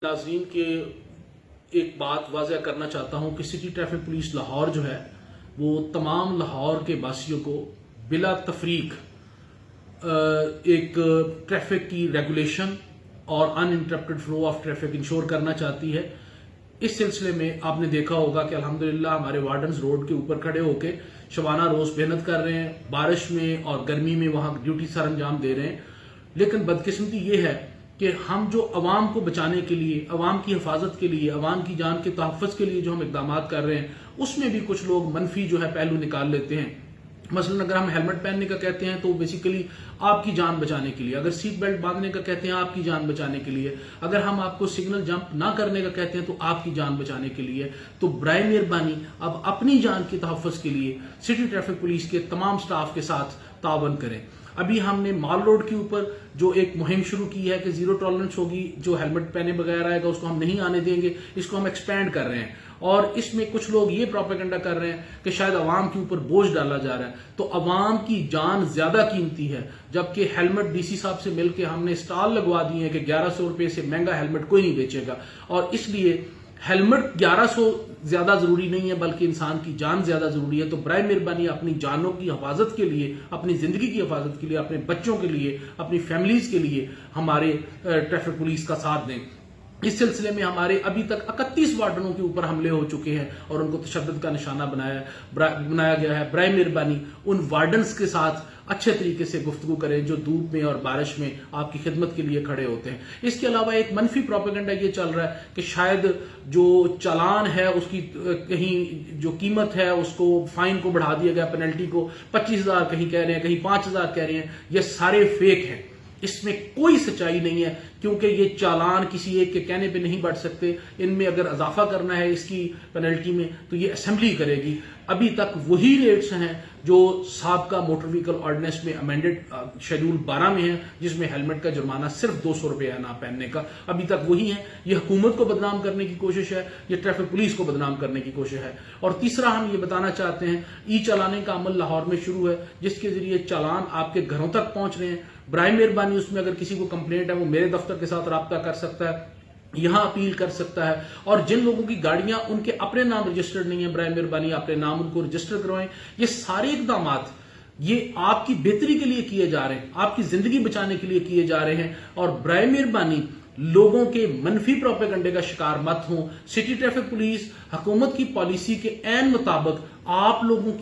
ناظرین کے ایک بات واضح کرنا چاہتا ہوں کہ سٹی ٹریفک پولیس لاہور جو ہے وہ تمام لاہور کے باسیوں کو بلا تفریق ایک ٹریفک کی ریگولیشن اور uninterrupted flow of traffic ensure کرنا چاہتی ہے۔ اس سلسلے میں آپ نے دیکھا ہوگا کہ الحمدللہ ہمارے وارڈنز روڈ کے اوپر کھڑے ہو کے شبانہ روز محنت کر رہے ہیں، بارش میں اور گرمی میں وہاں ڈیوٹی سر انجام دے رہے ہیں، لیکن بدقسمتی یہ ہے کہ ہم جو عوام کو بچانے کے لیے، عوام کی حفاظت کے لیے، عوام کی جان کے تحفظ کے لیے جو ہم اقدامات کر رہے ہیں اس میں بھی کچھ لوگ منفی جو ہے پہلو نکال لیتے ہیں۔ مثلا اگر ہم ہیلمٹ پہننے کا کہتے ہیں تو بیسیکلی آپ کی جان بچانے کے لیے، اگر سیٹ بیلٹ باندھنے کا کہتے ہیں آپ کی جان بچانے کے لیے، اگر ہم آپ کو سگنل جمپ نہ کرنے کا کہتے ہیں تو آپ کی جان بچانے کے لیے، تو برائے مہربانی اب اپنی جان کے تحفظ کے لیے سٹی ٹریفک پولیس کے تمام سٹاف کے ساتھ تعاون کریں۔ ابھی ہم نے مال روڈ کے اوپر جو ایک مہم شروع کی ہے کہ زیرو ٹالرنس ہوگی، جو ہیلمٹ پہنے بغیر آئے گا اس کو ہم نہیں آنے دیں گے، اس کو ہم ایکسپینڈ کر رہے ہیں، اور اس میں کچھ لوگ یہ پروپیگنڈا کر رہے ہیں کہ شاید عوام کے اوپر بوجھ ڈالا جا رہا ہے، تو عوام کی جان زیادہ قیمتی ہے، جبکہ ہیلمٹ ڈی سی صاحب سے مل کے ہم نے اسٹال لگوا دیے ہیں کہ 1100 روپے سے مہنگا ہیلمٹ کوئی نہیں بیچے گا، اور اس لیے ہیلمٹ 1100 زیادہ ضروری نہیں ہے بلکہ انسان کی جان زیادہ ضروری ہے۔ تو برائے مہربانی اپنی جانوں کی حفاظت کے لیے، اپنی زندگی کی حفاظت کے لیے، اپنے بچوں کے لیے، اپنی فیملیز کے لیے ہمارے ٹریفک پولیس کا ساتھ دیں۔ اس سلسلے میں ہمارے ابھی تک 31 وارڈنوں کے اوپر حملے ہو چکے ہیں اور ان کو تشدد کا نشانہ بنایا گیا ہے۔ برائے مہربانی ان وارڈنز کے ساتھ اچھے طریقے سے گفتگو کریں جو دھوپ میں اور بارش میں آپ کی خدمت کے لیے کھڑے ہوتے ہیں۔ اس کے علاوہ ایک منفی پروپیگنڈا یہ چل رہا ہے کہ شاید جو چالان ہے اس کی کہیں جو قیمت ہے اس کو فائن کو بڑھا دیا گیا، پینلٹی کو 25,000 کہیں کہہ رہے ہیں، کہیں 5,000 کہہ رہے ہیں، یہ سارے فیک ہیں، اس میں کوئی سچائی نہیں ہے، کیونکہ یہ چالان کسی ایک کے کہنے پہ نہیں بڑھ سکتے۔ ان میں اگر اضافہ کرنا ہے اس کی پینلٹی میں تو یہ اسمبلی کرے گی۔ ابھی تک وہی ریٹس ہیں جو سابقہ موٹر وہیکل آرڈیننس میں امینڈڈ شیڈول 12 میں ہیں، جس میں ہیلمٹ کا جرمانہ صرف 200 روپے ہے نہ پہننے کا، ابھی تک وہی ہیں۔ یہ حکومت کو بدنام کرنے کی کوشش ہے، یہ ٹریفک پولیس کو بدنام کرنے کی کوشش ہے۔ اور تیسرا ہم یہ بتانا چاہتے ہیں، ای چلانے کا عمل لاہور میں شروع ہے، جس کے ذریعے چالان آپ کے گھروں تک پہنچ رہے ہیں۔ برائے مہربانی اس میں اگر کسی کو کمپلینٹ ہے وہ میرے دفتر کے ساتھ رابطہ کر سکتا ہے، یہاں اپیل کر سکتا ہے، اور جن لوگوں کی گاڑیاں ان کے اپنے نام رجسٹرڈ نہیں ہیں، برائے مہربانی اپنے نام ان کو رجسٹر کروائیں۔ یہ سارے اقدامات یہ آپ کی بہتری کے لیے کیے جا رہے ہیں، آپ کی زندگی بچانے کے لیے کیے جا رہے ہیں، اور برائے مہربانی لوگوں کے منفی پروپیگنڈے کا شکار مت ہوں۔ سٹی ٹریفک پولیس حکومت کی پالیسی کے عین مطابق آپ لوگوں کی